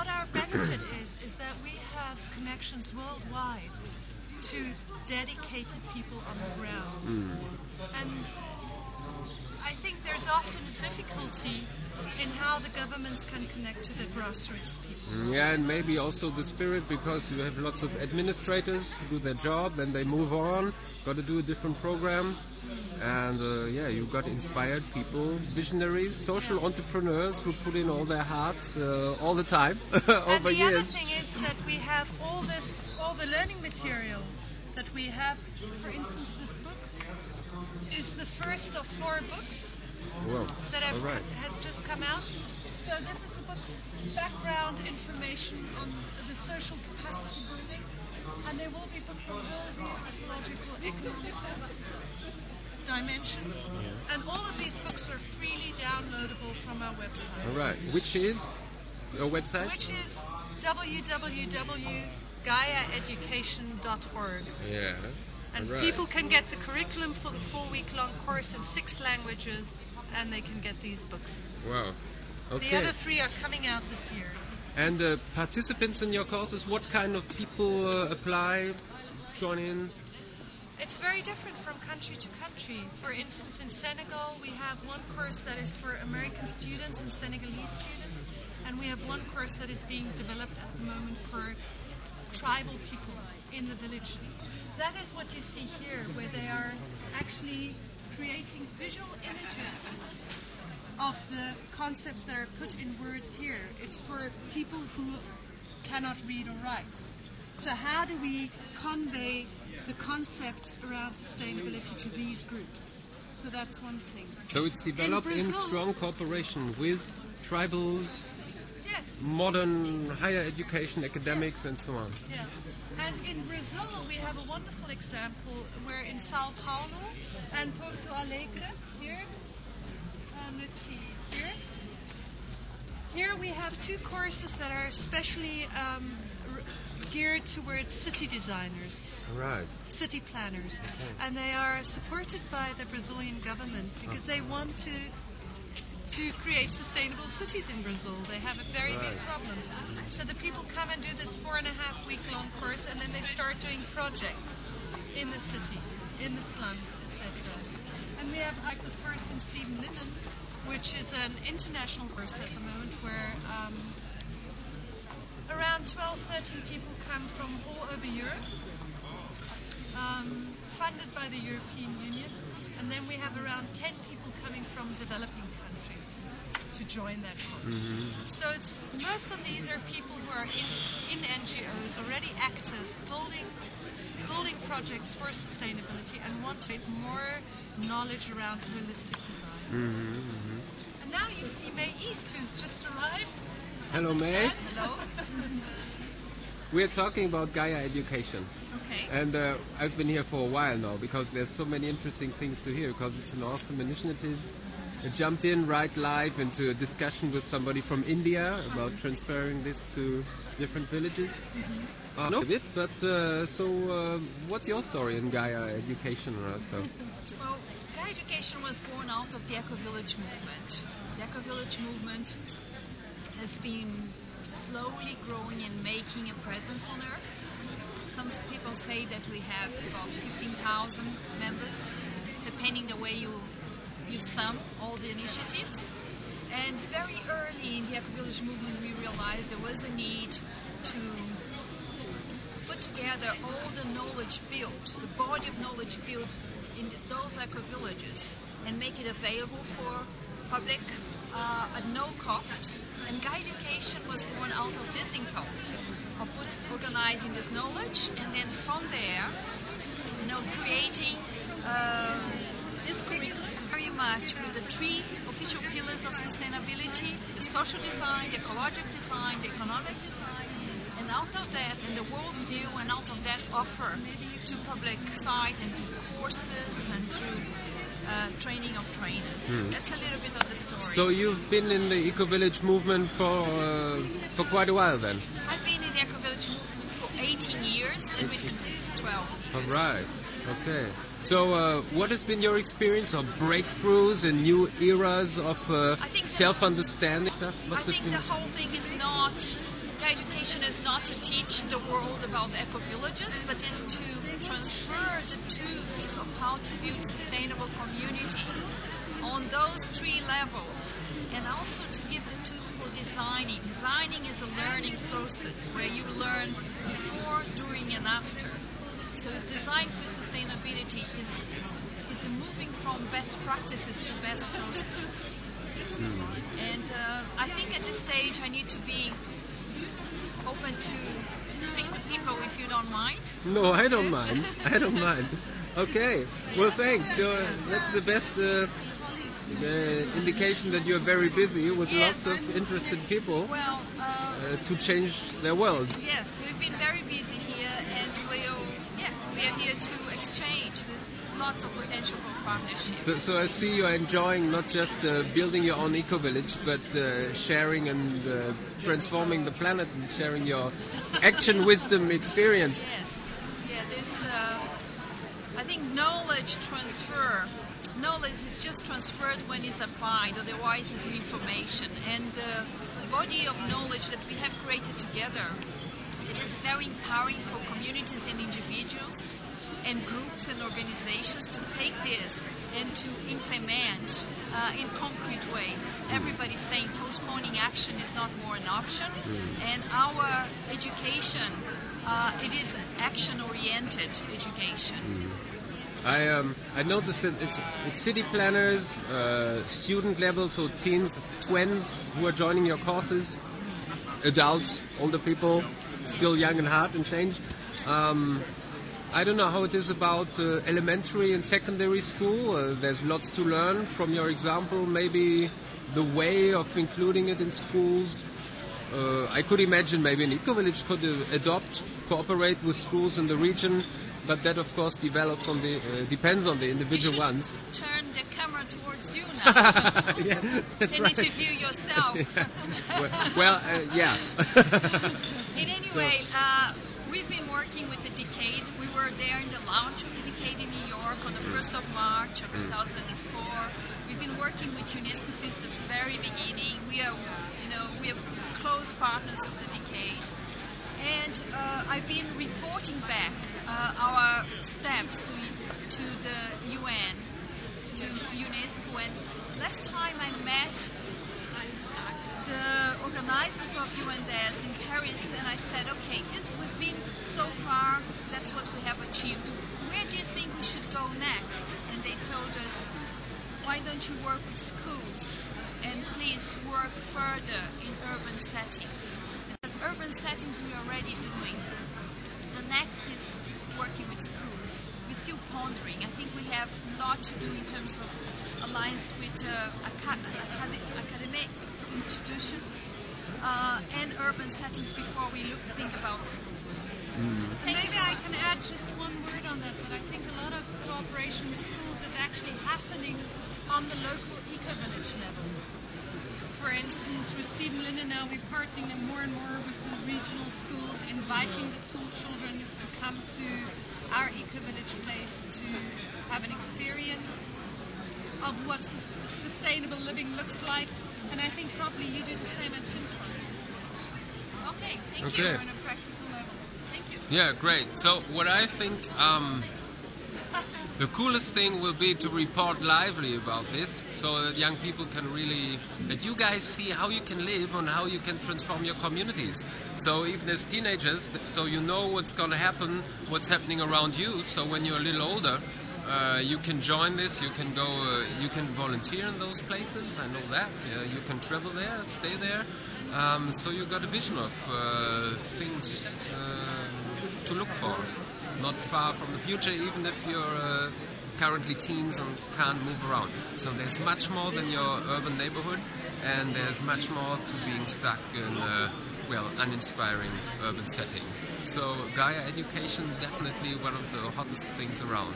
what our benefit is that we have connections worldwide to dedicated people on the ground. And I think there's often a difficulty in how the governments can connect to the grassroots people. Yeah, and maybe also the spirit, because you have lots of administrators who do their job, then they move on, got to do a different program. And you got inspired people, visionaries, social entrepreneurs who put in all their heart all the time over the years. Other thing is that we have all the learning material that we have. For instance, this book is the first of 4 books that has just come out. So this is the book, background information on the social capacity building, and there will be books on worldview, ecological, economic dimensions, and all of these books are freely downloadable from our website. All right, which is your website? Which is www.gaiaeducation.org. Yeah. And people can get the curriculum for the 4-week-long course in 6 languages, and they can get these books. Wow. Okay. The other 3 are coming out this year. And participants in your courses, what kind of people apply, join in? It's very different from country to country. For instance, in Senegal, we have one course that is for American students and Senegalese students, and we have one course that is being developed at the moment for tribal people in the villages. That is what you see here, where they are actually creating visual images of the concepts that are put in words here. It's for people who cannot read or write. So how do we convey the concepts around sustainability to these groups? So that's one thing. So it's developed in strong cooperation with tribals, yes, modern higher education, academics, and so on. Yeah. And in Brazil, we have a wonderful example where in Sao Paulo and Porto Alegre, here, let's see, here we have 2 courses that are especially geared towards city designers, city planners, and they are supported by the Brazilian government because they want to create sustainable cities in Brazil. They have a very big problem. So the people come and do this 4.5-week-long course, and then they start doing projects in the city, in the slums, etc. And we have like the course in 7 Linden, which is an international course at the moment where around 12-13 people come from all over Europe, funded by the European Union, and then we have around 10 people coming from developing countries to join that course. So most of these are people who are in NGOs, already active, building projects for sustainability and want to get more knowledge around holistic design. And now you see May East, who's just arrived. Hello, May. Hello. We're talking about Gaia Education. Okay. And I've been here for a while now because there's so many interesting things to hear, because it's an awesome initiative. I jumped in right live into a discussion with somebody from India about transferring this to different villages. Know a bit, but what's your story in Gaia Education? Well, Gaia Education was born out of the Eco-Village movement. The Eco-Village movement has been slowly growing and making a presence on Earth. Some people say that we have about 15,000 members, depending the way you sum all the initiatives. And very early in the Eco-Village movement, we realized there was a need to put together all the knowledge built, the body of knowledge built in those eco-villages, and make it available for public at no cost. And Gaia Education was born out of this impulse of organizing this knowledge, and then from there, creating this curriculum very much with the 3 official pillars of sustainability: the social design, the ecological design, the economic design. And out of that, and the worldview, and out of that, offer to public site and to courses and to training of trainers. That's a little bit of the story. So you've been in the Eco-Village movement for quite a while then? I've been in the Eco-Village movement for 18 years, and with this 12 years. All right. Okay. So what has been your experience of breakthroughs and new eras of self-understanding stuff? I think the whole thing is not education is not to teach the world about eco-villages, but is to transfer the tools of how to build sustainable community on those 3 levels, and also to give the tools for designing. Designing is a learning process where you learn before, during, and after. So it's design for sustainability is moving from best practices to best processes. And I think at this stage I need to be open to speak to people, if you don't mind. No, I don't mind. I don't mind. Okay. Well, thanks. That's the best indication that you're very busy with lots of interested people to change their worlds. Yes, we've been very busy here, and we are here to exchange. There's lots of potential for partnership. So I see you are enjoying not just building your own eco-village, but sharing and transforming the planet and sharing your action, wisdom, experience. Yes. Yeah, there's, I think knowledge transfer. Knowledge is just transferred when it's applied, otherwise it's information. And the body of knowledge that we have created together, it is very empowering for communities and individuals and groups and organizations to take this and to implement in concrete ways. Everybody's saying postponing action is not more an option, and our education, it is action-oriented education. I noticed that it's city planners, student level, so teens, twins who are joining your courses, adults, older people, still young and hard and change. I don't know how it is about elementary and secondary school. There's lots to learn from your example. Maybe the way of including it in schools. I could imagine maybe an eco-village could cooperate with schools in the region. But that, of course, depends on the individual ones. Turn the camera towards you now. Yeah, that's and right. interview yourself. Yeah. In any way, we've been working with the Decade. We were there in the launch of the Decade in New York on the 1st of March of 2004. We've been working with UNESCO since the very beginning. We are close partners of the Decade. And I've been reporting back our steps to the UN, to UNESCO. And last time I met the organizers of UNDES in Paris, and I said, okay, we've been so far, that's what we have achieved. Where do you think we should go next? And they told us, why don't you work with schools? And please work further in urban settings. Urban settings we are already doing. The next is working with schools. We're still pondering. I think we have a lot to do in terms of alliance with academic institutions and urban settings before we think about schools. Maybe I can add just one word on that, but I think a lot of cooperation with schools is actually happening on the local eco-village level. For instance, with Sieben Linden now we're partnering more and more with the regional schools, inviting the school children to come to our eco-village place to have an experience of what sustainable living looks like. And I think probably you do the same at Fintorp. Okay, thank you. On a practical level. Thank you. Yeah, great. So what I think the coolest thing will be to report lively about this, so that young people can that you guys see how you can live and how you can transform your communities. So even as teenagers, so you know what's going to happen, what's happening around you. So when you're a little older, you can join this. You can go. You can volunteer in those places. I know that. You can travel there, stay there. So you got a vision of things to look for. Not far from the future, even if you're currently teens and can't move around. So there's much more than your urban neighborhood, and there's much more to being stuck in, uninspiring urban settings. So Gaia education, definitely one of the hottest things around.